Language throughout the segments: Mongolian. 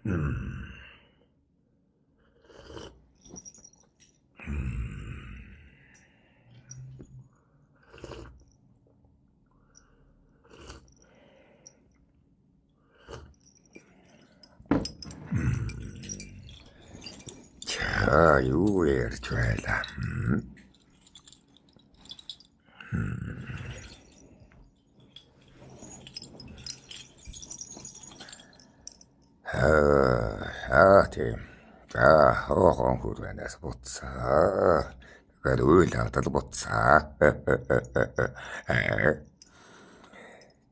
За юу ярьж байлаа. Тийм. За хоохон хүрвэнээс буцаа. Тэгэхээр үйл явдал буцаа.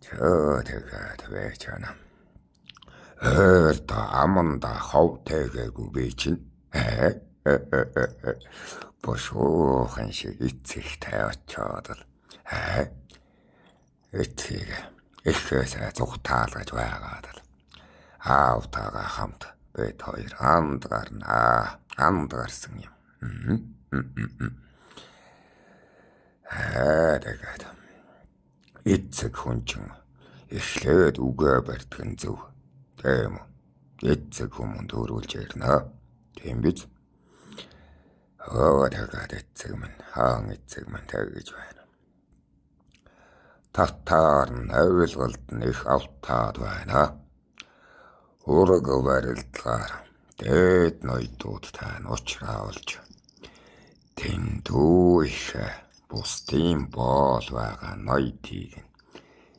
Тэгээд вечана. Аманда хов тэгээгүй би чинь. Бошоохан шиг эцэгтэй очоод л. Эцэг эхээсээ зүгтаалгаж байгаад л. Аавтайгаа хамт бид хоёр анд гарнаа. Анд гарсан юм. Тэгээд эцэг хүн чинь эхлээд үгээ барьдгэн зөв. Тийм үү? Эцэг хүмүүнд өрүүлж ярина. Тийм биз? Тэгээд эцэг минь хаан эцэг минь тэгж байна. Татаар нь авилгалд нь их автаад байна. Ураг барилдгаар дээд ноёдуудтай нь уулзч тэндүү их бусдын боол байгаа ноёдыг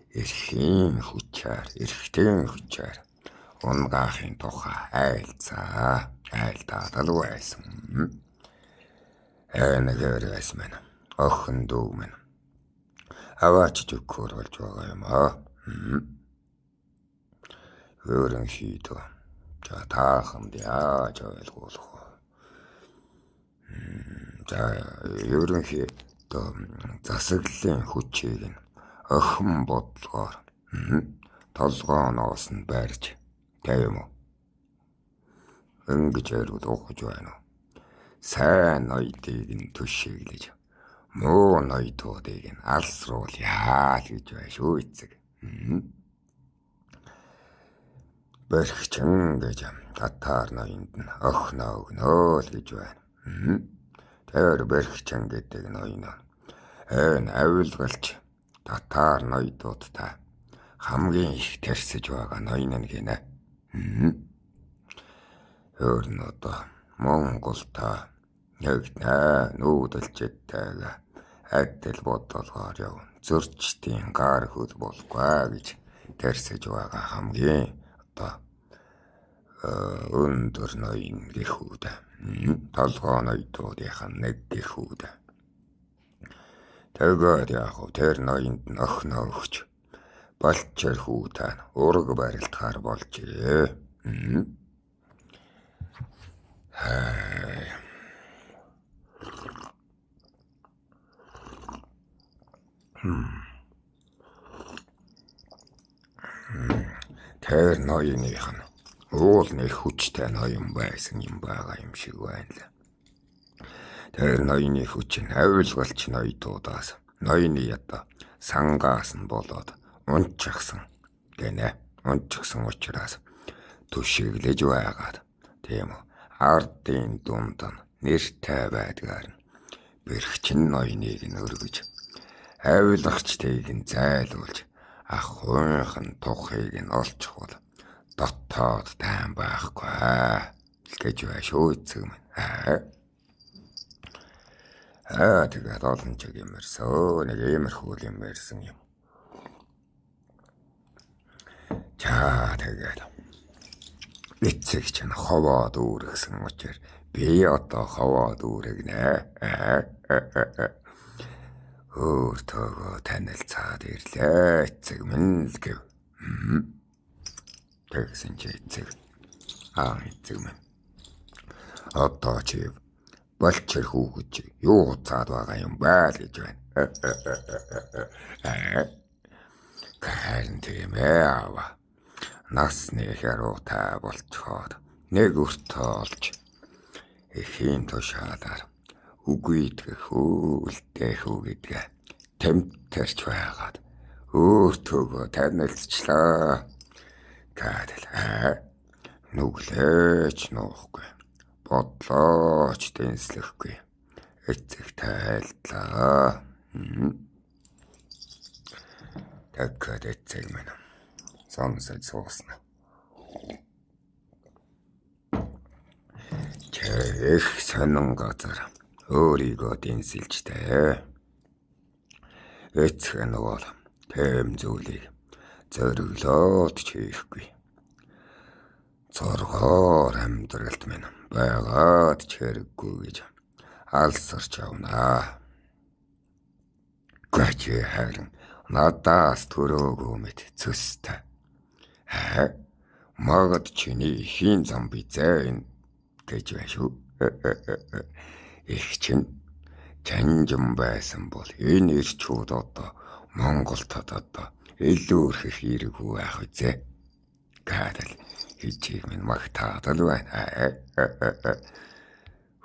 эрхийн хүчээр унгаахын тухай айлдаад л байсан. Нэгээрээс минь охин дүү минь аваач зүгхөр болж байгаа юм аа. Ерөнхийдөө тааханд яаж ойлгуулах вэ? За ерөнхийдөө засаглалын хүчийг нь охин бодлогоор толгооноос нь барьж тийм үү? Ингэж ярил ухаж байна уу? Сайн ноёдыг нь төшөглөж муу ноёдуудыг нь алсруулъя гэж байна шүү эцэг. Бэрхчин гэж татаар ноёнд нь охиноо өгнөө л гэж байна. Тэр бэрхчин гэдэг ноён энэ авилгалч татаар ноёдуудтай хамгийн их тэрсэж байгаа ноён нь гинэ. Өөр нь одоо Монголта нэгднэ нүүдэлчтэйгээ адил бодлогоор явна. Зөрчдийн гар хөл болгүй гэж тэрсэж байгаа хамгийн өндөр ноён гэхүүд. Толгоо ноёдуудынхан нэг гэхүүд. Тэгээд яг тэр ноёнд нь охиноо өгч болчер хүүтэй ураг барилдахаар болжээ. Тэр ноёных нь уул нэг хүчтэй ноён байсан юм байгаа юм шиг байна л. Тэр ноёны хүч нь авилгалч ноёдуудаас ноёны ята сангаас нь болоод унчихсан гэнэ. Унчихсан учраас төшөглөж байгаад тийм үү? Ардын дунд нь нэртэй байдгаар нь бэрхчин ноёныг нь өргөж авилгачтыг нь зайлуулж ахуйнхан тухыг нь олчихвол дотоод тайм байхгүй гэж байна шүү эцэг минь. Тэгээд олон ч юмэрсэн нэг иймэрхүү юм ярьсан юм. За тэгээд эцэг чинь ховоо дүүргсэн учраас би одоо ховоо дүүргэнэ. Өөртөө танилцаад ирлээ эцэг минь л гэв. Тэгсэн чи эцэг эцэг минь одоо чи болчер хүүгэж юу уцаад байгаа юм бэ гэж байна. Харин тийм аа. Насны хэрүүтэй болцоход нэг өртөө олж эхийн тушаалаар үгүй идэх үлдээх үү гэдгээ тэмтэрч байгаад өөртөөгөө танилцчлаа. Гадал Өглөөч нуухгүй. Бодлооч дэнслэхгүй. Эцэг тайлтлаа. Тэгэхэд эцэг минь сонсож сууснаа. Их сонин газар өөрийгөө дэнсэлжтэй. Эцэг нь бол тэм зүйлийг зориглоод ч хийхгүй. Зоргоор амьдралд минь байгаад ч хэрэггүй гэж алсарч явнаа. Гэвч харин надаас төрөөгөө мэд цөстэй. Магад чиний хийн зам бизээ гэж байна шүү. Их чинь чанжин байсан бол энэ ирчүүд одоо Монголд одоо илүү их хэрэггүй байх үзээ. Гадал хичээг минь магтаадал байна.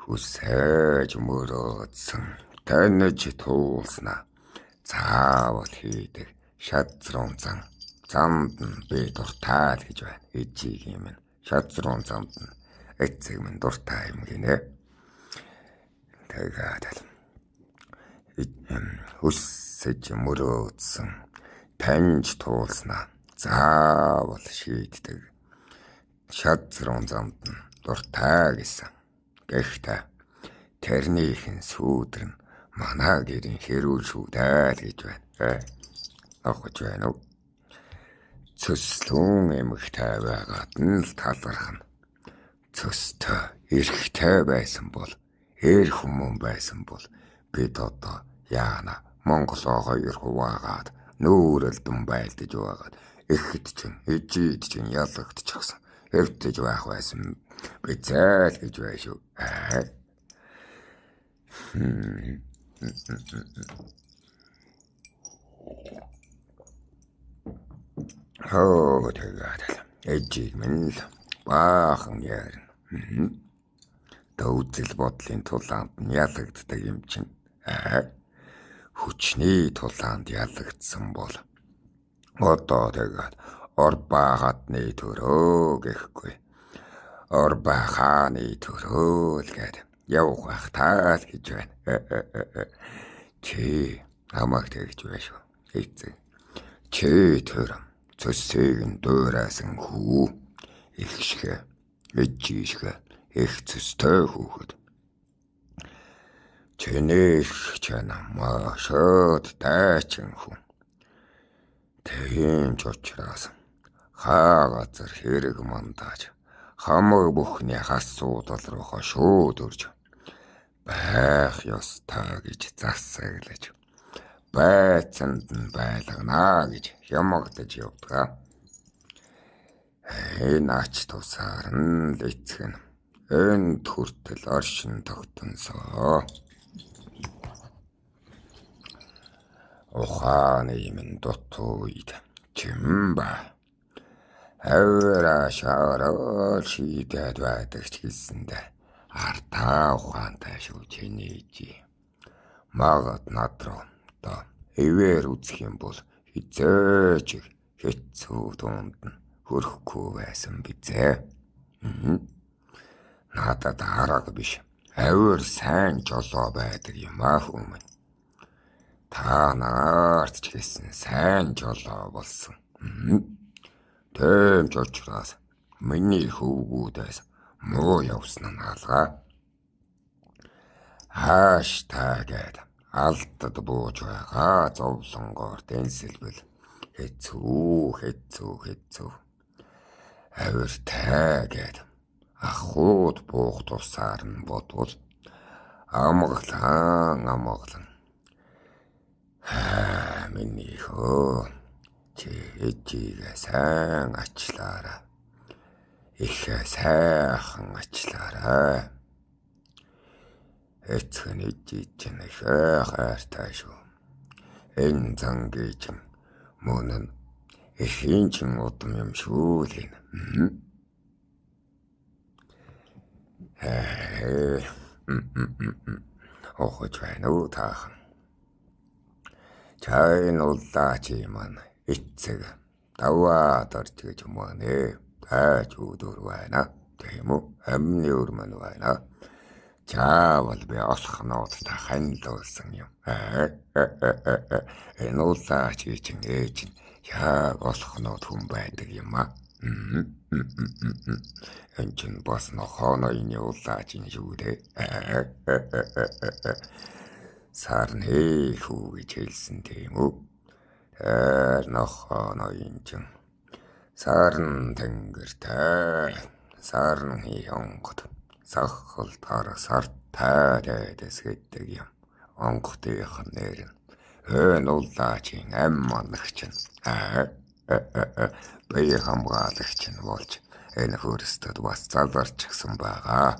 Хүсэж мөрөөдсөн таньж туулснаа заавал хийдэг шадрун замд нь би дуртай л гэж байна. Ичиг юм шадрун замд нь эцэг минь дуртай юм гинэ. Тэгээд хүсэж мөрөөдсөн таньж туулснаа заавал шийддэг шадрун замд нь дуртай гэсэн. Гэхдээ тэрнийхэн сүүдэр нь манай гэрийн хэрүүл шүүдэл гэж байна. Ахаж байна уу? Цөслөн эмэгтэй байгаад нь л талархна. Цөстэй эрэгтэй байсан бол эр хүмүүн байсан бол бид одоо яана Монголоо хоёр хуваагаад нүүрэлдэн байлдаж байгаад ихэд чинь ижид чинь ялагдчихсан. Хэвтэж байх байсан бизэл гэж байна шүү. Тэгээд ижиг минь л баахан ярина. Дөвзөл бодлын тулаанд нь ялагддаг юм чинь. Хүчний тулаанд ялагдсан бол одоо тэгээд Орба хатны төрөө гэхгүй. Орба хааны төрөө л гээд явах таа л гэж байна. Чи намайг тэгж байна шүү. Эцэг. Чи тэр цөсийг нь дуурайсан хүү. Ихшгэ, ижишгэ, их цөстэй хүүхэд. Чинийх чана машад дайчин хүн. Тийм ч учраас газар хэрэг мандаж хамаг бүхний асуудал руу шүүдэрж байх ёстой гэж засаглаж байцанд нь байлгана гэж ямагдаж явдаг. Энэ ач тусаар нь л эцэг нь энд хүртэл оршин тогтносоо. Ухааны минь дутууд чимба авра шаарал шийдээд байдаг ч гэсэндэ артаа ухаантай шүү чиний жи. Магад над руу одоо эвэр үзэх юм бол хизээч хэцүү дунд нь хөрөхгүй байсан бизээ. Надад арга биш. Авир сайн жолоо байдаг юм хүмүүс. Та нарт ч гэсэн сайн жолоо болсон. Тэм ч учраас миний хөвгүүдээс муу явсан нь алгаа. Хаштагээд алдад бууж байгаа зовлонгоор дэнсэлбэл хэцүү. Авиртайгээд ахууд буух тусаар нь бодвол амгалан. Миний хөө чи ичигээ сайн ачлаарай. Их сайхан ачлаарай. Эцэг нь ичиж чинь их хайртай шүү. Энэ зангийн мөн нь ихийн чин удам юм шүү л гин. Охож байна уу таахан. Чайн уллаа чи маань эцэг даваад орж гэж мөнэ. Тааж өөдөр байна. Тийм үү? Амны өрмөн байна. Заавал би олохнууд та хандуулсан юм. Энэ улаач чинь ээж нь яг олохнууд хүн байдаг юм а. Энэ чинь бас нохооны улаач юм шүү дээ. Сарны хүү гэж хэлсэн тийм үү? Тэр нохооны чинь сарн тэнгэртэй сарн онгод сахал тара сартай дэсгэдэг юм. Онгодынх нь нэр нь ön улаачийн ам манагч нь бие хамгаалагч нь болж энэ хөрсtöд бас заларчихсан байгаа.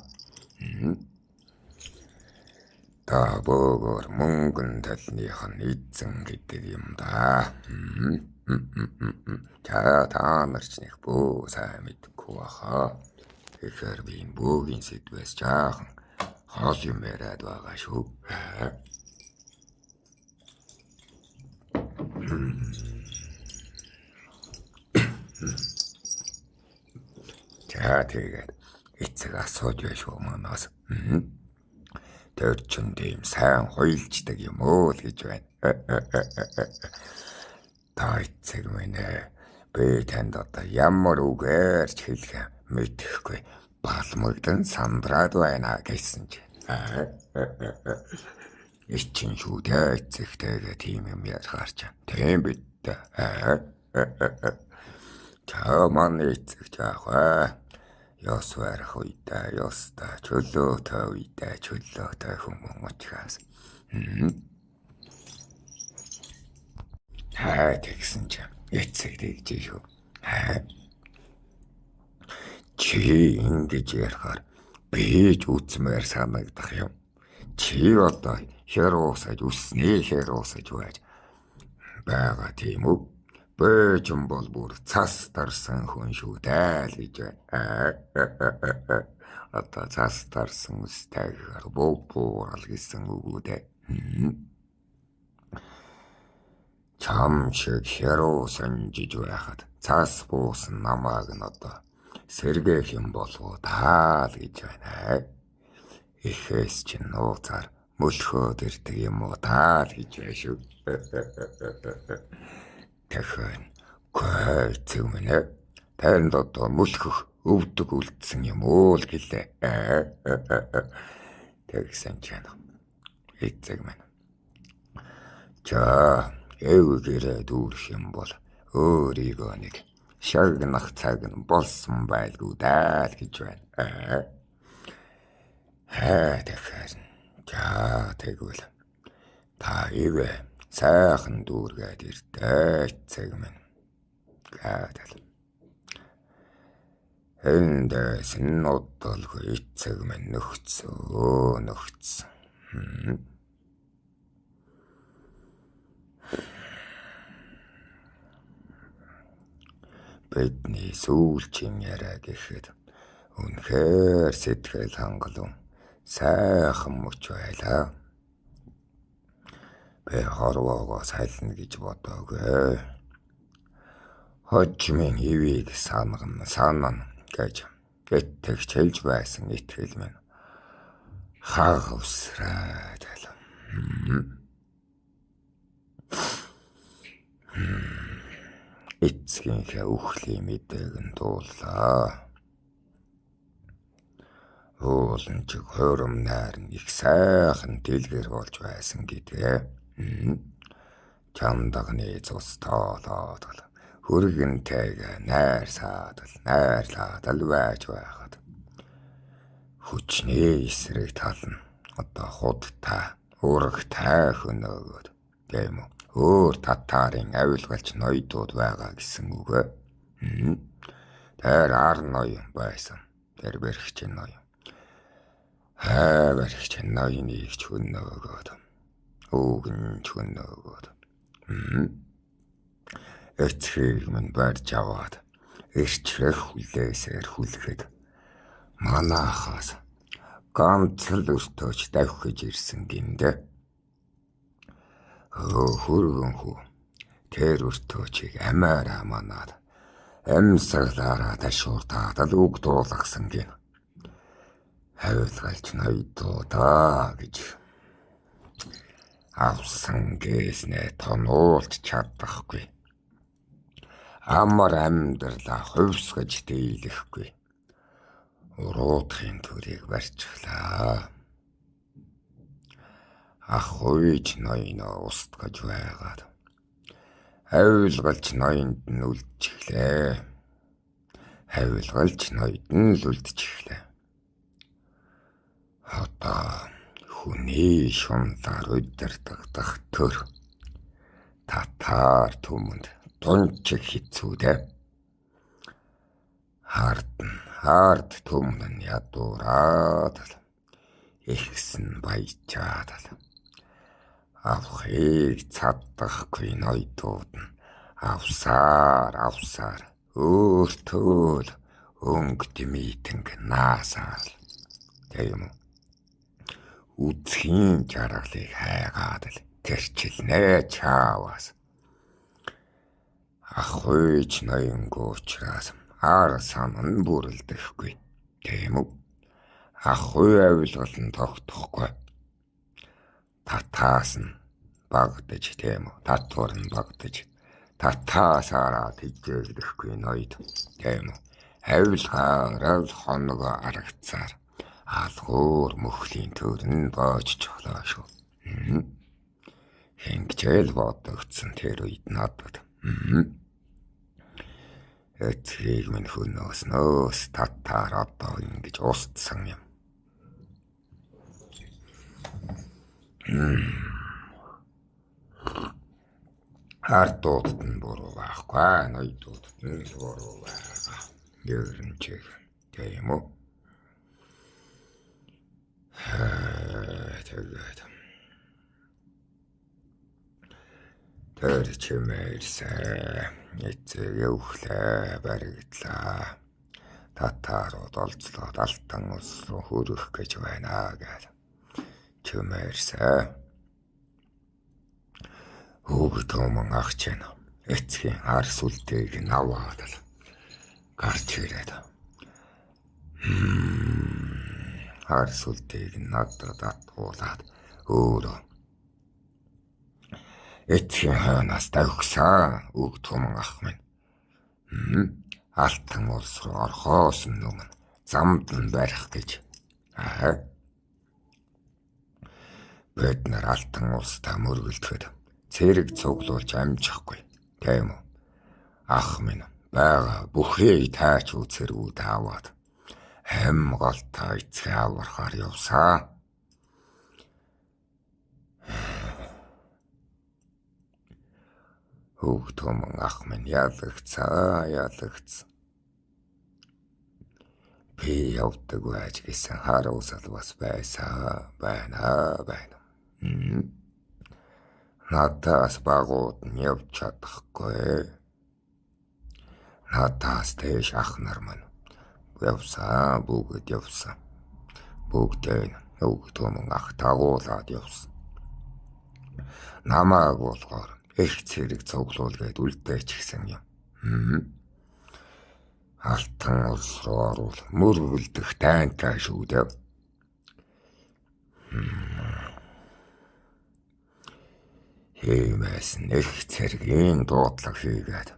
Та бөгөр мөнгөн талных нь эзэн гэдэг юм да. Та нар ч нэг бөө сайн мэдгүй баха. Тэгэхээр би энэ бөөгийн сэдвээс жаахан хол юм яриад байгаа шүү. За тэгээд эцэг асууж байна шүү манаас. Тэр чин тийм сайн хуйлждаг юм уу л гэж байна. Та эцэг минь би танд одоо ямар үгээр ч хэлэх мэдэхгүй балмагдан сандраад байна гэсэн чи. Ичин шүү дээ эцэгтэйгээ тийм юм ярихаар ч. Тийм бид. Та манай эцэг жаахаа. Ёс барах үедээ ёстой, чөлөөтэй үедээ чөлөөтэй хүмүүс учраас. Тэгсэн чинь эцэг тэгж шүү. Чи ингэж ярихаар би ч үцмээр санагдах юм. Чи одоо хэр уусаж үснээ хэр уусаж байж байгаа тийм үү? Бэжэн бол бүр цас тарсан хүн шүү дээ л гэж байна. Одоо цас тарсан үстэйгээр буур гэсэн үг үү дээ. Чам шиг хэрүү санжиж байхад цас буусан намааг нь одоо сэргээх юм болов таа л гэж байна. Ихээс чинь нууцаар мөлхөөд ирдэг юм уу таа л гэж байна шүү. Тэгэхээр эцэг минь танд одоо мөлхөх өвдөг үлдсэн юм уу л гэлээ. Тэгсэн чинь эцэг минь за эвгэрээ дүүрэх юм бол өөрийгөө нэг шагнах цаг нь болсон байлгүй даа л гэж байна. Тэгэхээр за тэгвэл та ивэ сайхан дүүргээд ирдэ эцэг минь. Гадал. Эндээс нодолгүй эцэг минь нөхцөн. Бидний сүүлчийн яриа гэхэд үнэхээр сэтгэл хангалуун сайхан мөч байлаа. Би хорвоогоо сайлна гэж бодоогүй. Хожмын ивийг санана гэж итгэж хэлж байсан итгэл минь хагавсраад байлаа. Эцгийнхээ үхлийн мэдээг нь дууллаа. Уулын чиг хөрөм найр нь их сайхан дэлгэр болж байсан гэдгээ. Чамдагны цус тоолоод хүргэнтэйг найр саадал байж байхад хүчний эсрэг тал нь одоо худтай урагтай хөнөөгөөд тийм үү өөр татарын авилгалч ноёдууд байгаа гэсэн үг. Тэр ар ноён байсан. Тэр бэрхчин ноён. Бэрхчин ноёныг ч хөнөөгөөд үгэн ч хөнөөгөөд эцгийг минь барьж аваад эрчрэх хүлээсээр хүлэхэд манахаас ганц л өртөөч давхиж ирсэн гиндэ. Хөргөн хүү тэр өртөөчийг амаараа манаад Амьсгалаараа ташууртаад л үг дуулгасан гин. Хавилгалч ноёдоо гэж авсан гээснээ тонуулж чадахгүй. Амар амьдралаа хувьсгаж дийлэхгүй. Уруудахын төрийг барьчихлаа. Ах үйж ноёноо устгаж байгаад хавилгалч ноёнд нь үлдчихлээ. Хавилгалч ноёд нь л үлдчихлээ. Одоо хүний шунлаар удирдах төр татар түмэнд дунчиг хэцүүдээ. Хард түмэн ядуураад ихсэн баяжаад авахыг цадахгүй ноёдууд нь авсаар өөртөө өнгөд митинг наасаар тийм үдхийн жаргалыг хайгаад л тэрчилнэ чааваас. Ахуйч ноёнгуучраас ар санан бүрэлдэхгүй тийм үү. Ахуй авилгал нь тогтохгүй. Татаас нь багдаж тийм үү. Татвар нь багдаж татаасаараа тэжээлдэхгүй ноёд тийм үү. Авилгаараа хоногоо арагцаар алгуур мөхлийн төрн боож чоглоо шүү. Хэнгжээл бодогдсон тэр үед надад. Эцгийг минь хөнөөснөөс татаар одоо ингэж устсан юм. Хартууд нь буруу байхгүй, ноёдууд нь буруу байгаа. Ерөн чиг тийм үү. Тэгээд тэр чимээрсээ эцэг өвхлээ баригдлаа. Татарууд олзлоод алтан улс руу хөрөх гэж байна гэж чимээрсээ хүүг томон агч нь эцгийн ар сүлтэйг нь аваад л гарч ирээд ар сүлтэйг надад татуулаад өөрөө эцгийн хойноос давхсан үг томон ах минь алтан улс руу орхоос өмнө замд нь барих гэж бид нар алтан улстай мөргөлдөхөд цэрэг цуглуулж амжихгүй тийм үү. Ах минь байгаа бүхий таач үзэрүүд аваад хамгаалтай эцгээ аврахаар явсаа. Хүүг томон ах минь ялагцсан. Би явдаг байж гэсэн харуулсал бас байна. Надаас багууд нь явж чадахгүй. Надаас дэш ах нар маань явсан, бүгд явсан. Бүгдээ хүүг томон ах тагуулаад явсан. Намааг болохоор их цэрэг цуглуулгээд үлдээч гисэн юм. Алтан улс руу орвол мөргөлдөх дайнтай шүү дээ. Хэмээс нэг цэргийн дуудлага хийгээд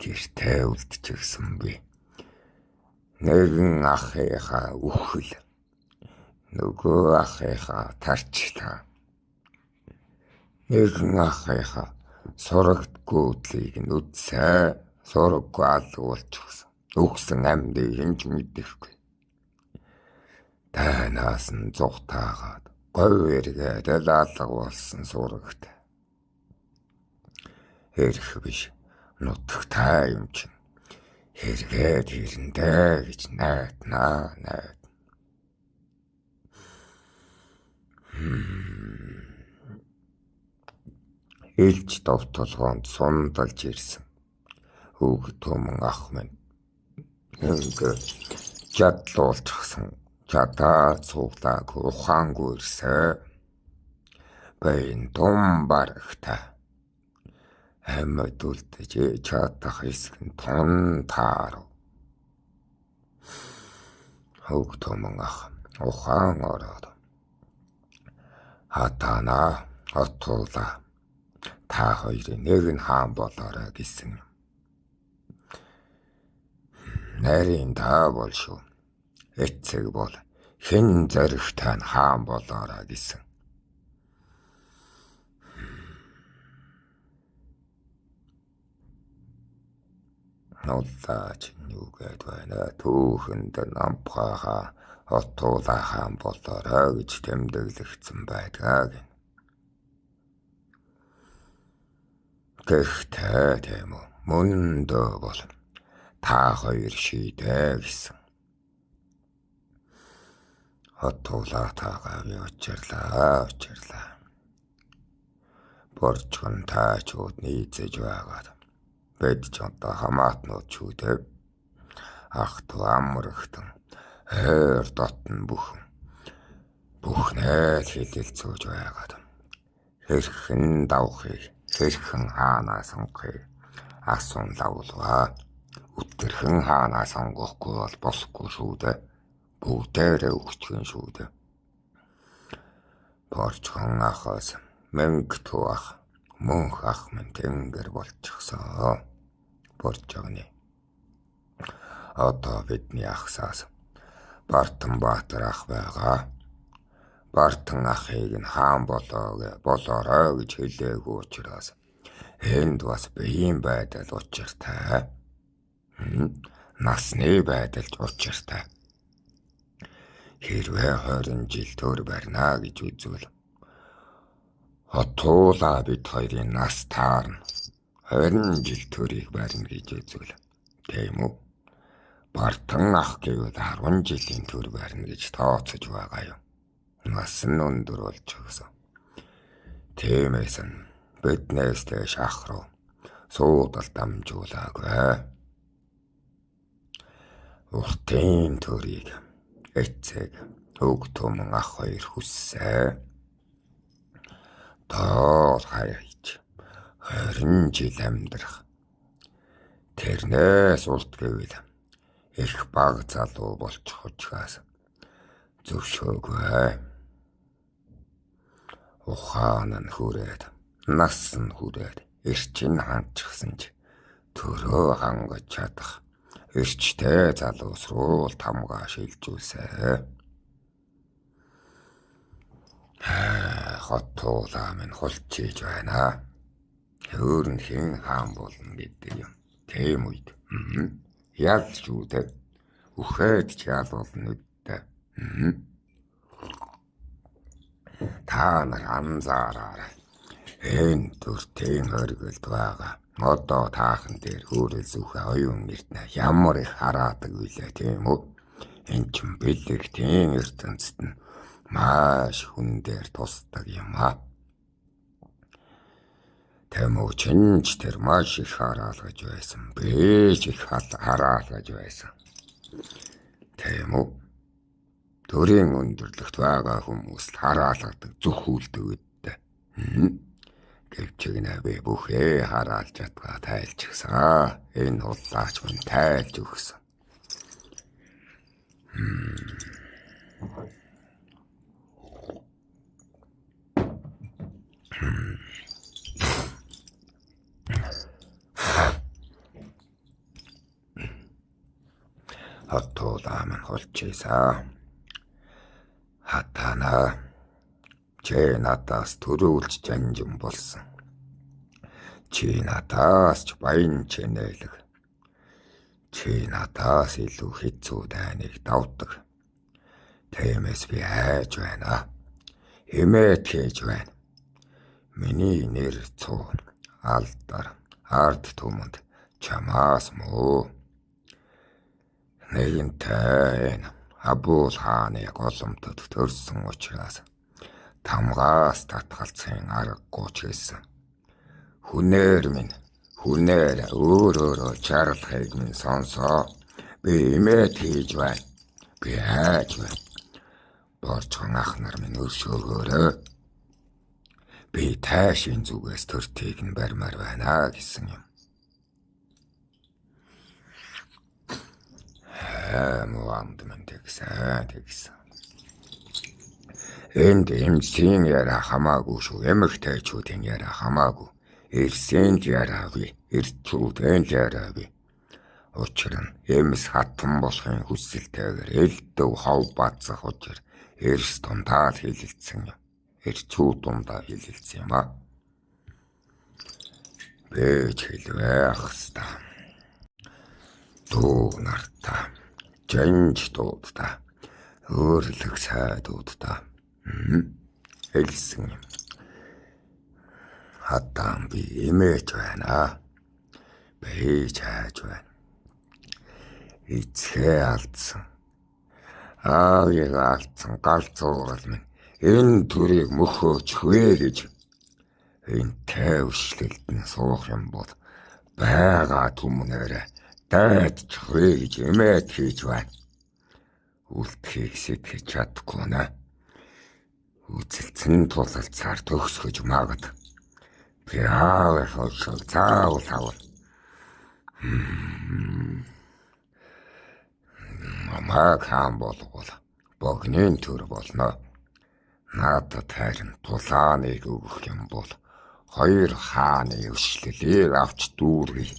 гэртээ үлдчихсэн би. Нэгэн ахыхаа үхэл, нөгөө ахыхаа тарчлаа. Нэгэн ахыхаа сурагдгүйдлийг нь үдсээ, сураггүй алгуулчихсан. Өгсөн амьдыг хинч мэдэхгүй. Танаас нь зүгтаагаад говь эргээд алга болсон сурагт. Хэрэг биш, нутагтай юм чинь. Хэргээд ирэндээ гэж найднаа. Илж довтолгоонд сундалж ирсэн. Хүүг томон ах минь ингээд чадлуулчихсан. Чадаа цуглааг ухаангүй ирсэн. Байн том барагтай. Амьд үлдэж чадах хэсэг нь тун таарав. Хөг томон ах ухаан ороод хатана отуула та хоёрын нэг нь хаан болоорой гэсэн юм. Нарийн та бол шүү. Эцэг бол хэн зоригтой нь хаан болоорой гэсэн. Нуллаач юу гээд байна. Түүхэнд нампхаха отуула хаан болоорой гэж тэмдэглэгдсэн байдаг гин. Гэхдээ тийм үү мөн дөө бол та хоёр шийдэ гэсэн. Отуула тагаа очирлаа. Борчхон таачууд нийцэж байгаад бед ч одоо хамаатнууд шүү дээ. Ах ту амрагтан хойр дотн бүхнээ хилэлцүүж байгаад хэрхэн давхыг хэрхэн хаанаа сонгохыг асуун лавлаа. Үтэрхэн хаанаа сонгохгүй бол болохгүй шүү дээ. Бүгдээрээ өгчгөн шүү дээ. Борчхон ахаас мэнг туах мөнх ах минь тэнгэр болчихсон. Борчгоны одоо бидний ахсаас Бартан Баатар ах байгаа. Бартан ахыг нь хаан болоорой гэж хэлээгүй учраас энд бас биеийн байдал учиртай. Насны байдалж учиртай. Хэрвээ 20 жил төр барина гэж үзвэл отуула бид хоёрын нас таарна. 20 жил төрийг барина гэж үзвэл тийм үү? Бартан ах гэвэл 10 жилийн төр барина гэж тооцож байгаа юм. Нас нь өндөр болж өгсөн. Тиймээс нь биднээс дэш ах руу суудал дамжуулаагүй. Уртын төрийг эцэг хөг томон ах хоёр хүссэ. Тоо хаяж 20 жил амьдрах. Тэрнээс урт гэвэл их баг залуу болчих учраас зөвшөөгөө. Ухаан нь хүрээд, нас нь хүрээд, эрчин хандчихсан ч төрөө хангаж чадах эрчтэй залуус руу тамгаа шилжүүлсэ. Хотуула минь хулчиж байна. Өөр нь хэн хаан болно гэдэг юм. Тийм үед. Ял шүү дээ. Үхээд ч ял болно үдтэй. Та нар анзаараарай. Энэ төртийн хоригд байгаа. Одоо таахан дээр хөөрөл зүхэ оюун эртнэ ямар их хараадаг вүлээ тийм үү? Энд ч бэлэгтийн ертөнцид нь маш хүн дээр тусдаг юм аа. Тэмүүчинч тэр маш их хараалгаж байсан. Би ч их хараалгаж байсан. Тийм үү? Төрийн өндөрлөгт байгаа хүмүүс хараалгадаг зүхүүлдэг үдтэй. Гэвчигнэ би бүхээ хараалж чадгаа тайлчихсан. Энэ уллаач минь тайлж өгсөн. Хотуула минь хулчээсаа. Хатана чи надаас төрүүлж жанжин болсон. Чи надаас ч баян чинэлэг. Чи надаас илүү хэцүү дайныг давдаг. Тиймээс би айж байна. Хэмээд хийж байна. Миний нэр цуу алдар ард түмэнд чамаас муу. Нэгэнтэй Абул хааны голомтод төрсөн учраас тамгаас татгалцахын аргагүй ч гэсэн. Хүнээр минь өөрөөрөө чарлахыг минь сонсоо. Би имээд хийж байна. Би айж байна. Борчхон ах нар минь өршөөгөөрэй. Би таашийн зүгээс төртийг нь барьмаар байна гэсэн юм. Муамд минь тэгсэн. Энд эмсийн яра хамаагүй шүү. Эмэгтэйчүүдийн яра хамаагүй. Эрсэнд яраагүй. Эрчүүд яраагүй. Учир нь эмс хатан болохын хүсэлтэйгээр элдв хов бацах учир эрс дундаа хилэлцсэн юм. Эрчүүд дундаа хилэлцсэн юм а. Бэж хэлвэ ахста. Дуу нартаа. Жанж дуудаа. Өөрлөг сайдуудаа. Хэлсэн юм. Хатан би имэж байна. Бэж хайж байна. Эцгээ алдсан. Аавыг алдсан галзуугал минь энэ төрийг мөхөөж хвээ гэж энэ тайвшлэлд нь суух юм бол байгаа түмнээрээ дайдч хвээ гэж эмээд хийж байна. Үлдэхийг сэтгэж чадахгүй нэ. Үзэлцэн тулалцаар төгсгөж магад. Би аавынхаа шиг заавал авна. Намайг хаан болгол богны төр болно. Надад харин тулааныг өгөх юм бол хоёр хааны өшлөлийг авч дүүргий.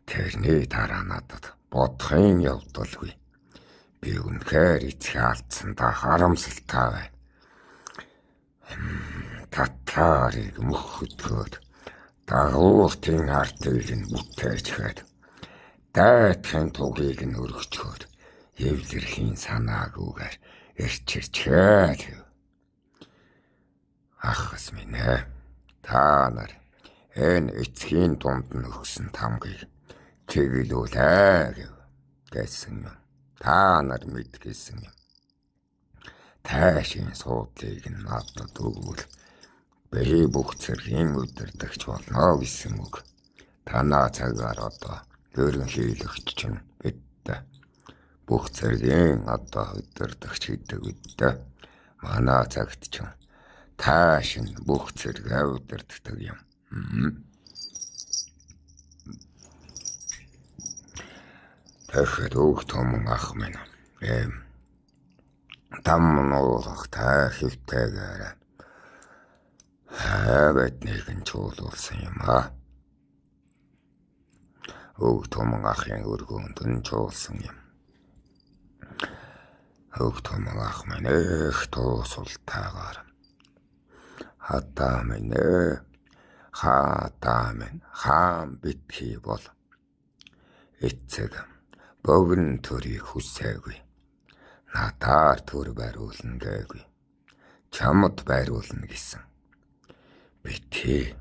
Тэрний дараа надад бодохын явдалгүй. Би үнэхээр эцгээ алдсандаа харамсалтай байна. Татарыг мөхөдгөөд дагууртын артыг нь бүтээчгээд дайтхын тугийг нь өргөчгөөд эвлэрхийн санаагүйгээр эрчирчээд. Ахс минь та нар энэ эцгийн дунд нь өгсөн тамгийг чиглүүлээ гэсэн юм. Та нар мэдгэсэн юм. Таашийн суудлыг нь надад өгвөл би бүх зэргийн удирдагч болно гэсэн үг. Танаа цагаар одоо ерөнхийлөгч чинь бидтэй. Бүх зэргийн одоо удирдагч гэдэг үдтэй. Манай цагт чинь тааш нь бүх зэргээ удирддаг юм. Тэгэхэд өг том ах минь тамнуулах та хэвтэйгээр биднийг нь чуулуулсан юм а. Өг том ахын өргөнд нь чуулсан юм. Өг том ах минь их туусултаагаар хатаа минь хаан битгий бол эцэг богн төрийг хүсээгүй. Надаар төр бариулна гээгүй. Чамд бариулна гэсэн. Битгий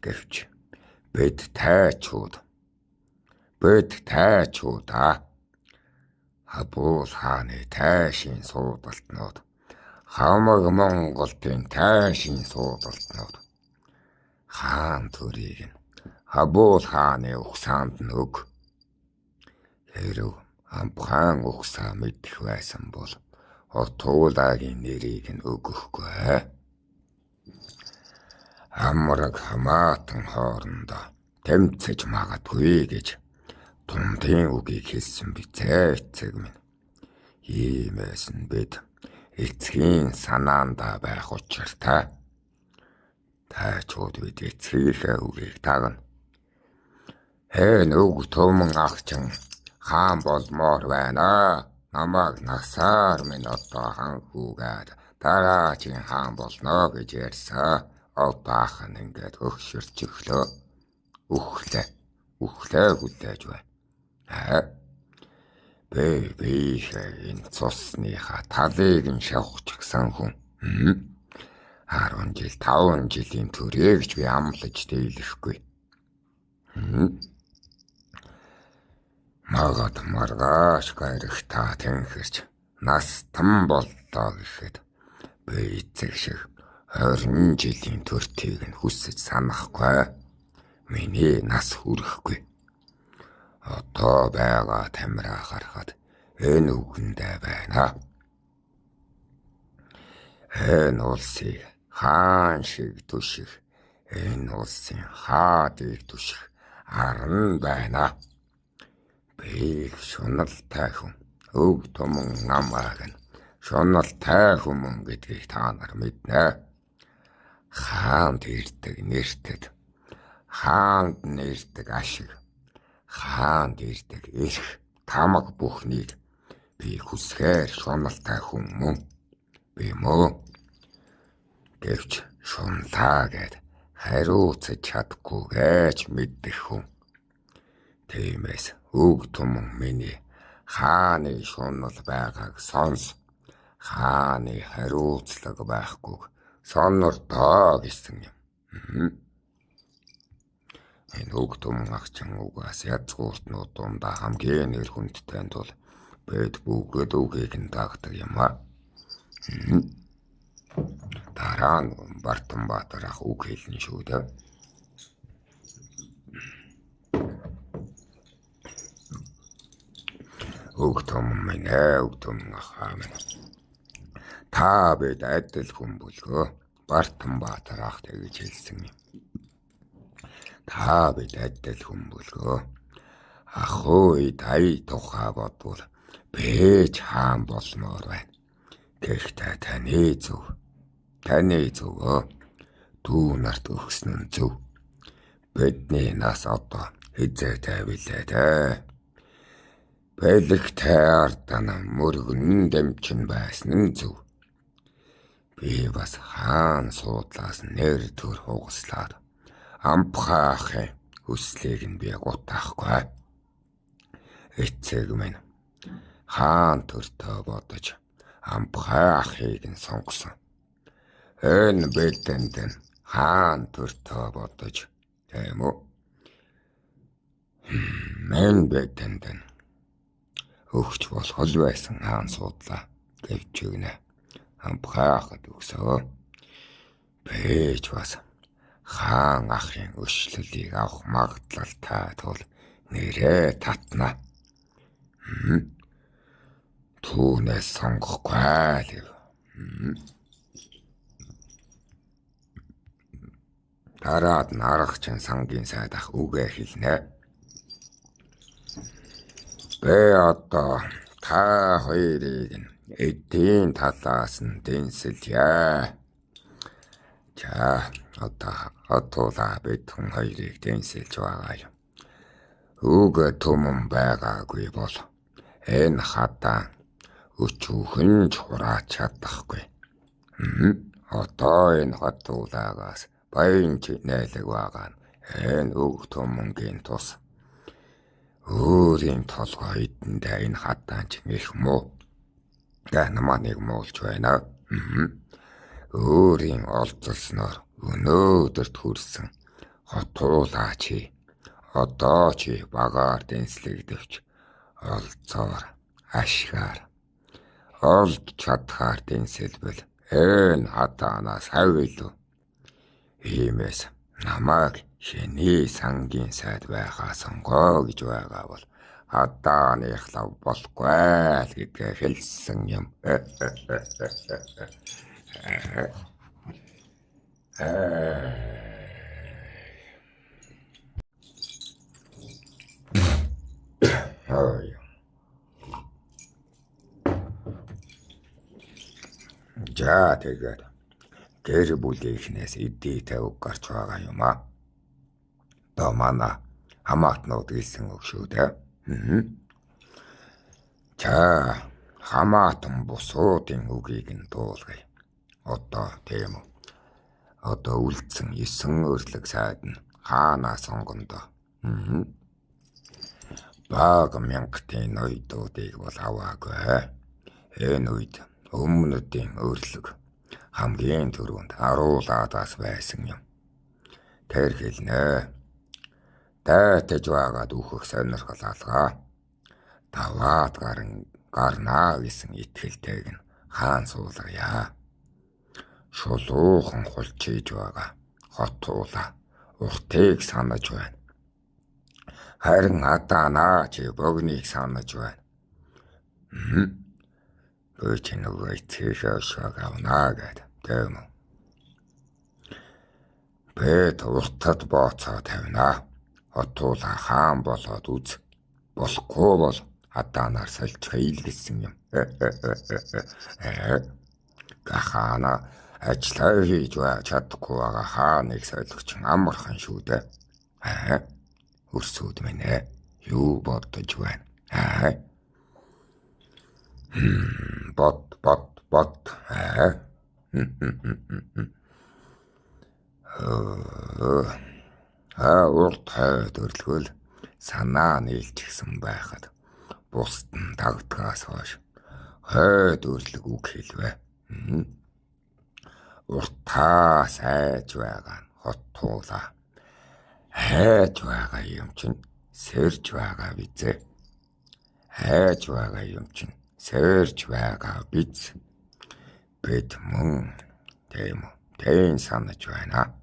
гэвч бид тайчууд Хабуул хааны тайшийн суудалтнууд, хамаг Монголын тайшийн суудалтнууд хаан төрийг нь Хабуул хааны угсаанд нь өг. Хэрв амбхан угсаа мэдэх байсан бол Отуулагийн нэрийг нь өгөхгүй. Амраг хамаатан хоорондоо тэмцэж магадгүй гэж тундын үгийг хэлсэн бицээ эцэг минь. Иймээс нь бид эцгийн санаандаа байх учиртай. Тайчууд бид эцгийнхээ үгийг дагна. Өг том ах чинь хаан болмоор байна. Намайг насаар минь одоо ханхүүгээд дараагийн хаан болно гэж ярьсан. Ах нь ингээд өгшөрч өглөө. Үхлээ хүлээж байна. Би энэ цусныхаа талыг нь шавхчихсан хүн. 10 жил, 5 жилийн төрөө гэж би амлаж дийлэхгүй. Магад маргааш гарих та тэнхэрч настан боллоо гэхэд би эцэг шиг 20 жилийн төртийг нь хүсэж санахгүй. Миний нас хүрэхгүй. Одоо байгаа тамираа харахад энэ үгэндээ байна. Энэ улсыг хаан шиг түших энэ улсын хаадыг түших аран байна. Би шуналтай хүн, өг туман намааг нь шуналтай хүн гэдгийг та нар мэднэ. Хаанд ирдэг нэртэд, хаанд нэрдэг ашиг, хаанд ирдэг эрх тамаг бүхнийг би хүсгээр шуналтай хүн мөн би мөн. Гэвч шунлаа гэд хариуцаж чадахгүй гэж мэддэг хүн. Тиймээс өг туман миний хааны шунал байгааг сонс, хааны хариуцлага байхгүйг сонордоо гэсэн юм. Энэ өг туман агчин угаас язгууртнууд дундаа хамгийн нэр хүндтэй тул бэд бүгд үгийг нь дагдаг юм а. Дараа нь Бартанбаатар ах үг хэлнэ шүү дээ. Өг туман минь өг туман ахаа минь. Та бид адил хүн бүлгөө. Бартанбаатар ах тэгж хэлсэн юм. Та бид адил хүн бүлгөө. Ахуй тай тухай бодвол бэж хаан болмоор байна. Гэхдээ таны зөв дүү нарт өгсөн нь зөв. Бидний нас одоо хизээтэй билээ те. Бэлэгтэй ардана мөргөн дэмчин байсан нь зөв. Би бас хаан суудлаас нэр төр хугаслаад ампхаахын хүслийг нь би гутаахгүй. Эцэг минь хаан төртөө бодож ампхаахыг нь сонгосон. Энэ бидэнд нь хаан төртөө бодож тийм үү? Мен бидэнд нь өгч болох байсан хаан суудлаа гэвч өгнө. Ампхаахад өгсөө. Бэж бас хаан ахын өшлөлийг авах магадлалтай тул нэрээ татна. Түүнээс сонгохгүй л. Дараад нь аргачин сангийн сайд ах үгээ хэлнэ. Би одоо та хоёрыг нь эдийн талаас нь дэнсэлье. За одоо бид хүн хоёрыг дэнсэлж байгаа юм. Үг туман байгаагүй бол энэ хатан өчүүхэн ч хурааж чадахгүй. Одоо энэ хатуулагаас баян найлаг байгаа нь энэ үг тумангийн тус. Өөрийн толгой эдэндээ энэ хатан ч их муу. Намайг муулж байна. Өөрийн олзолсноор өнөөдөрт хүрсэн хотуулаач. Одоо чи багаар дэнслэгдэвч олцоор ашгаар олж чадхаар дэнсэлбэл энэ хатаанаас хавилу. Иймээс намайг шиний сангийн сайд байхаа сонгоо гэж байгаа бол хатааных лав болохгүй л гэдгээ хэлсэн юм. За тэгээд гэр бүлийнхнээс эдийтэй үг гарч байгаа юм а. Одоо манай хамаатнууд хэлсэн үг шүү дээ. За хамаатан бусуудын үгийг нь дуулгая. Одоо тийм үү. Одоо үлдсэн 9 өрлөг сайд нь хаанаа сонгондоо. Баг мянгатын ноёдуудыг бол аваагүй. Энэ үед өмнөдийн өрлөг хамгийн түрүүнд аруулаадаас байсан юм. Тэр хэлнэ. Дайтаж байгаад үхэх сонирхол алгаа. Даваад гарнаа гэсэн итгэлтэйг нь хаан суулгая. Шулуухан хулчиж байгаа хотуула уртыг санаж байна. Харин адаанаа чи богныг санаж байна. Бөч нөгөө эцгийг авнаа гэдэг. Тийм үү. Бэд уртад бооцоо тавина. Хотуула хаан болоод үз. Болохгүй бол хадаанаар сольж хийлгэсэн юм. Гахаана ажиллаа хийж чадахгүй байгаа хааныг солигч амархан шүү дээ. Өрсүүд минь юу бодож байна? Бот. Урт хойд өрлгөл санаа нийлчихсэн байхад бусд нь дагдгаас хойш хойд өрлөг үг хэлвэ. Уртаа сайж байгаа нь хотуула. Хайж байгаа юм чинь сэрж байгаа бизээ. Хайж байгаа юм чинь сэрж байгаа биз. Бид мөн тэн санаж байна.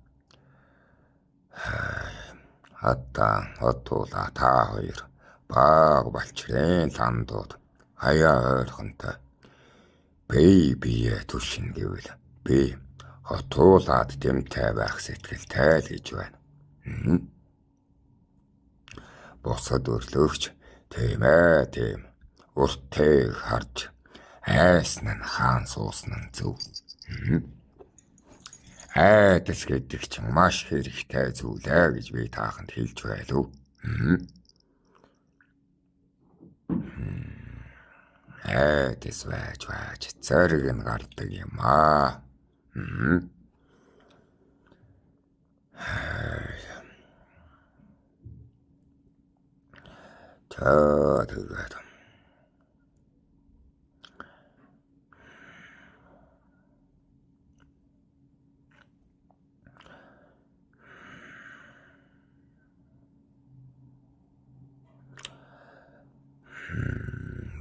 Хотуула та хоёр баг балчрын ландууд хаяа ойрхонтой бие түшин гэвэл би хотуулаад дэмтэй байх сэтгэлтэй л гэж байна. Босод өрлөгч тийм уртыг харж айсан нь хаан суусан нь зөв. Айдас гэдэг чинь маш хэрэгтэй зүйлээ гэж би тааханд хэлж байлуу. Айдас байж цариг нь гардаг юм аа. Тэгээд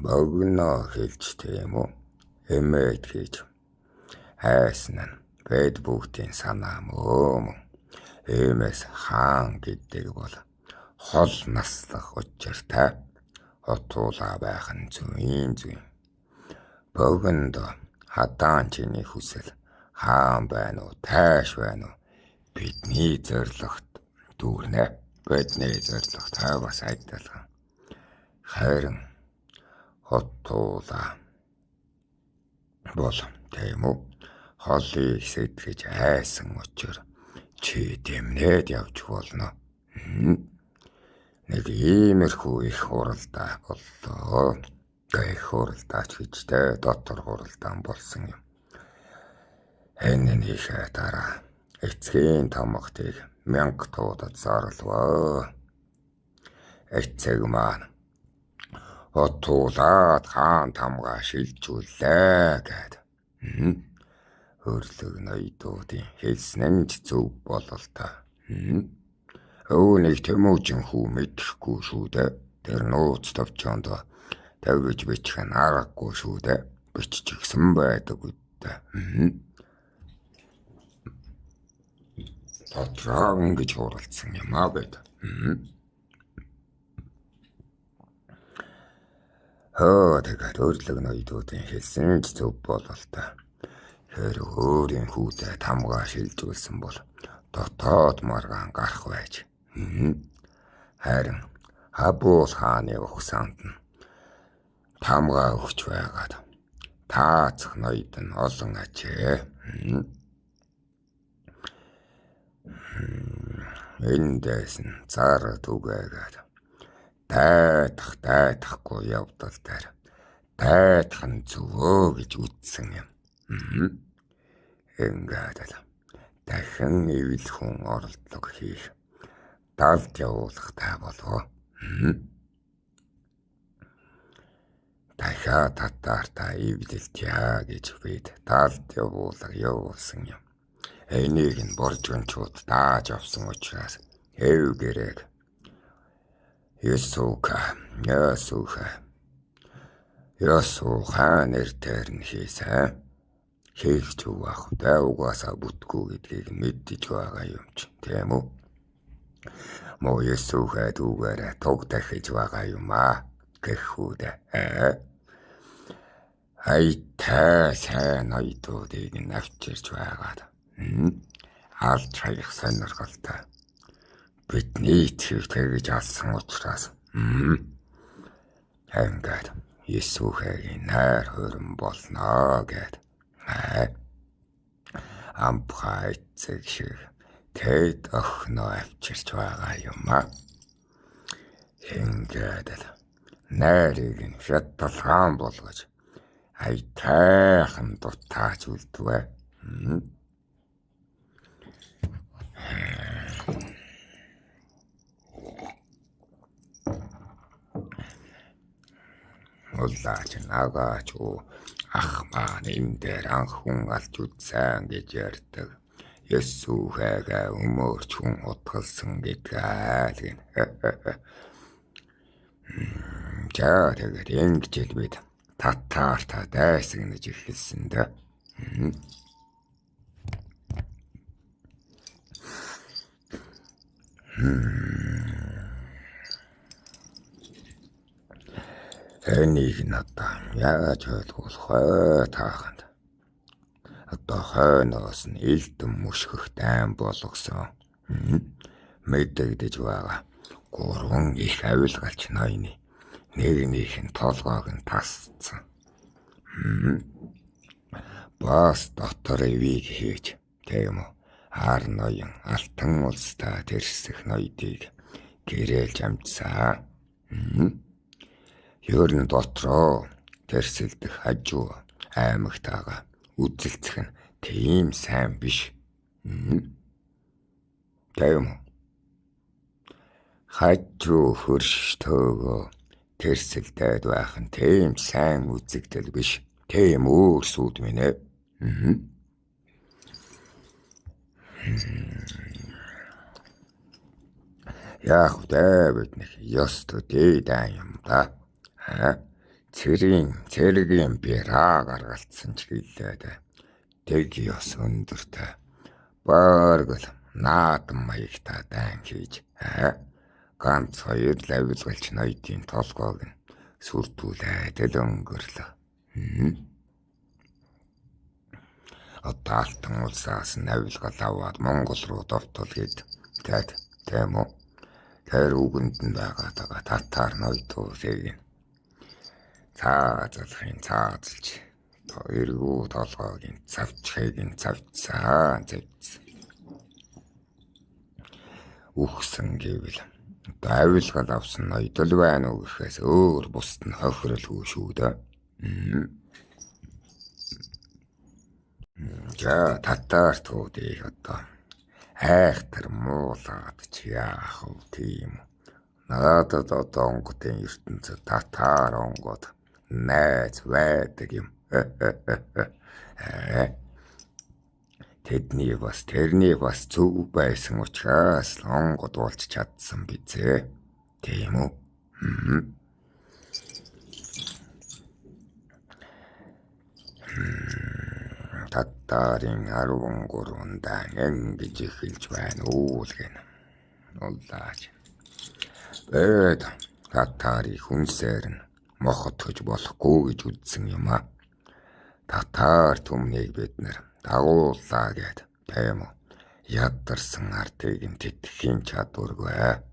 богино хэлж тийм үү? Эмээд хийж хайсан нь бэд бүгдийн санаа мөн. Эмээс хаан гэдэг бол хол наслах учиртай. Хотуула байх нь зүйн. Богинд хадаан чиний хүсэл хаан байна уу, тайш байна уу? Бидний зорилгот дүүрнэ. Бидний зорилгот бас адилхан. Харин хотуула бол тийм үү? Холыг сэтгэж айсан учир чи дэмнээд явж болно. Нэг иймэрхүү их хуралдаа боллоо. Их хуралдаач гэжтэй дотор хуралдаан болсон юм. Энэний дараа эцгийн томготыг 1000 туудад зарлваа. Эцэг маань хотуулаад хаан тамгаа шилжүүлээ гэд. Өрлөг ноёдуудын хэлсэн нь зөв болол та. Өөнийг тэмүүжин хүү мэдэхгүй шүү дээ. Тэр нууц товчонд тавьж бичих нь аргагүй шүү дээ. Биччихсэн байдаг үдтэй. Дотроо ингэж хуралдсан юм аа бид. Тэгээд өрлөг ноёдуудын хэлсэн нь зөв болол та. Тэр өөрийн хүүтэй тамгаа шилжүүлсэн бол дотоод маргаан гарах байж. Харин Хабуул хааны ухсаанд нь тамгаа өгч байгаад таацх ноёд нь олон ажээ. Эндээс нь зар түгээгээд дайдахгүй явдал дээр дайдах нь зөвөө гэж үздсэн юм. Ингээд л дахин ивэл хүн оролдлого хийх далд явуулахтай болов. Дахиад татаартаа ивлэлт яа гэж бид далд явуулсан юм. Энийг нь боржгончууд дааж авсан учраас эвгэрэг Ясууха нэртээр нь хийсэн. Хийх зүг ах угаасаа бүтгүү гэдгийг мэддэж байгаа юм чи, тийм үү? Мо Ясууха дүүгээр туг дахиж байгаа юм аа гэхүүд. Ай та сайн ноёдуудыг нь авчирч байгаад. алж хаях сонирхолтой. Бидний итгэв тэгж алсан учраас ингээд Есүсийн найр хөрөн болно гэд амбхай эцэг шиг тэд охиноо авчирч байгаа юм а. Ингээд л найрыг нь шатталгаан болгож айтайхан дутааж үлдвэ. Улаач нагач ах маань энэ дээр анх хүн алж үзсэн гэж ярьдаг. Есүсэгээ өмөрч хүн утгалсан гэдгээ. За тэгээд ингэж л бид татаарта дайсагнаж эхэлсэн дээ. Энийг нь одоо яаж ойлгох вэ тааханд? Одоо хойноос нь элдэн мөшгөх дайм болгосон мэдэгдэж байгаа 3 их авилгалч ноёны нэгнийх нь толгойг нь тасцсан. Бас дотор ивийг хийж тийм үү ар ноён алтан улстай тэрсэх ноёдыг гэрээлж амжсан. Ер нь дотроо тэрсэлдэх хажуу аймагтайгаа үзэлцэх нь тийм сайн биш. Тийм үү? Хажуу хөрштөөгөө тэрсэлдээд байх нь тийм сайн үзэгдэл биш. Тийм өөр сүд минь ээ. Яг бид нэг ёстой дэдэн юм да. Цэргийн бираа гаргалтсан ч гэлээд тэг ёс өндөртэй бараг л наадам маягтай дан хийж ганц 2 авилгалч ноёдын толгойг нь сүрдүүлээд л өнгөрлөө. Одоо алтан улсаас нь авилгал аваад Монгол руу довтол гээд тийм үү? Тэр үгэнд нь байгаа татар ноёдуудыг цаазалхын цаазалж эргүү толгойг нь цавчхайг нь цавцсан. Үхсэн гэвэл авилгал авсан ноёд л байна уу гэхээс өөр бусд нь хохиролгүй шүү дээ. За татартуудыг одоо айхтар муулаад ч яах вэ тийм. Надад одоо онгодын ертөнцөд татар онгод найз байдаг юм. Тэдний тэрний бас зөв байсан учраас онгод болж чадсан бизээ. Тийм үү? Татарын 13 дан ингэж эхэлж байна уу гэнэ. Улаач. Татарын хүнсээр нь мохот гэж болохгүй гэж үзсэн юм а. Татар түмнийг бид нэр дагууллаа гэд тийм үү. Ядарсан ардыг нь тэтгэхийн чадваргүй.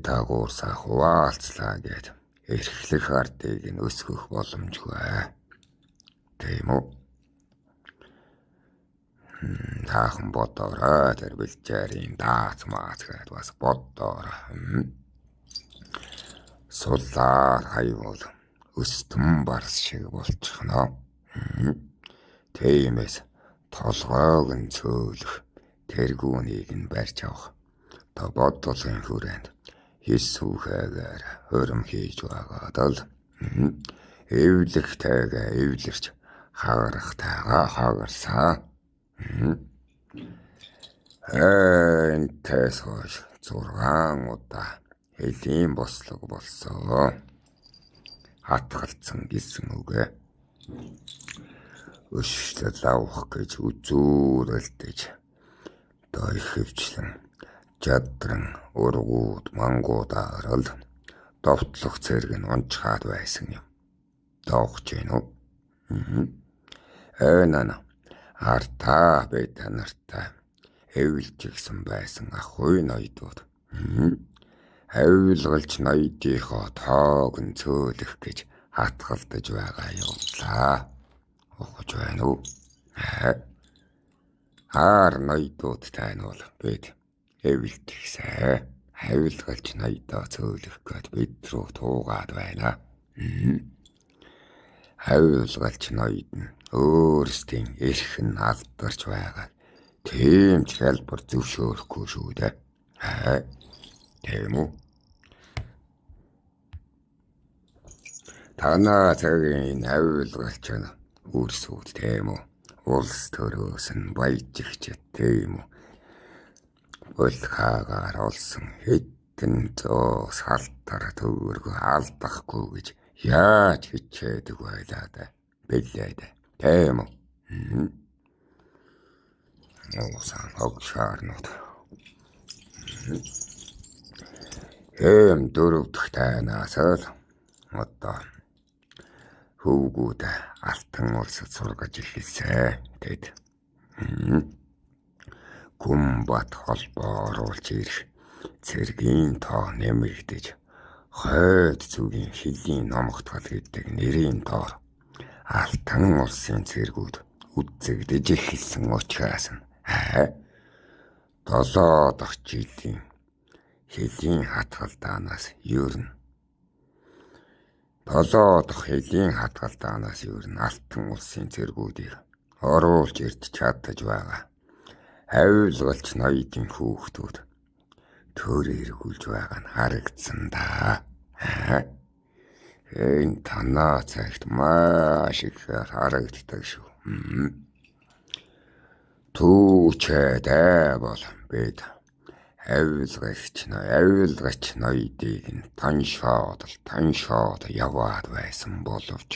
Дагуурсаа хуваалцлаа гэд эрхлэх ардыг нь өсгөх боломжгүй. Тийм үү? Таахан бодоорой тэр бэлчээрийн даац маац гэд бас бодоорой. Сулаар хайвал өстөн барс шиг болчихно. Тиймээс толгойг нь цөөлөх тэргүүнийг нь барьж авах. Та бодлогын хүрээнд Есүсээр хөрөм хийж байгаад л эвлэгтэйгээ эвлэрч хагарахтайгаа хагарсан. Энтэс хойш 6 удаа элийн бослог болсон. Хатгалцсан гэсэн үгэ. Өшөлт авах гэж үзүүрэлдэж дой хөвчлэн жадран ургууд мангуудаар л довтлох зэрэг нь унчхаад байсан юм. Доогч гин үү? Артаа бай танартай эвэлжигсэн байсан ахгүй ноёдууд. Авилгалч ноёдынхоо тоог нь цөөлөх гэж хатгалдаж байгаа юмлаа. Ухаж байна уу? Хаар ноёдууд тань бол бид эвэлтгсэ. Авилгалч ноёдоо цөөлөх гээд бид рүү туугаад байна. Авилгалч ноёд нь өөрсдийн эрхэн алдарч байгаа. Тийм ч хэлбэр зөвшөөрөхгүй шүү дээ. Тийм үү? Танаа цагийн авилгалч нь үрсүүд тийм үү? Улс төрөөс нь баяжигчд тийм үү? Улхаагаар олсон хэдэн зөө салтар төгөргө алдахгүй гэж яаж хичээдэг байлаа да. Билээ да. Тийм үү? Яасан хогшаарнууд. Дөрөв дэх тайнаас л одоо хөвгүүд алтан улсад сургаж эхэлсэн. Тэгэд Гүмбат холбоо оруулж ирэх цэргийн тоо нэмэгдэж хойд зүгийн хилийн номогтгол гэдэг нэрийн доор алтан улсын цэргүүд үзэгдэж эхэлсэн учраас нь 7 дахь жилийн хилийн хатгалдаанаас ер нь 7 дахь хилийн хатгалдаанаас ер нь алтан улсын цэргүүдийг оруулж ирж чадаж байгаа. Авилгалч ноёдын хүүхдүүд төр эргүүлж байгаа нь харагдсан да. Энэ танаа цагт маш их харагддаг шүү. Түүчээд бол бид авилгач ноёдыг нь таншоод яваад байсан боловч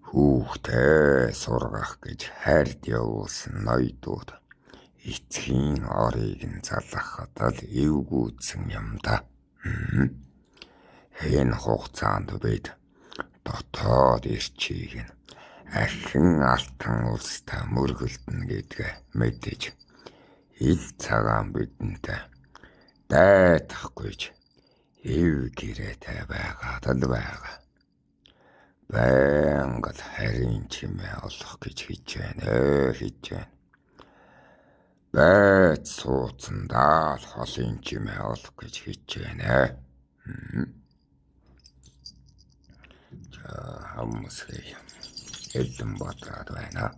хүүхдээ сургах гэж хайрд явуулсан ноёдууд эцгийн орыг нь залгахад л эвгүүдсэн юм да. Энэ хугацаанд бид дотоод эрчийг нь ахин алтан улстай мөргөлдөн гэдгээ мэдэж ил цагаан бидэнтэй дайтахгүйч эв гэрээтэй байгаад л байгаа. Байнга л харин чимээ олох гэж хийж байна. Байц суудсандаа л холын чимээ олох гэж хийж байна. Хамсгий элдэн батраад байна.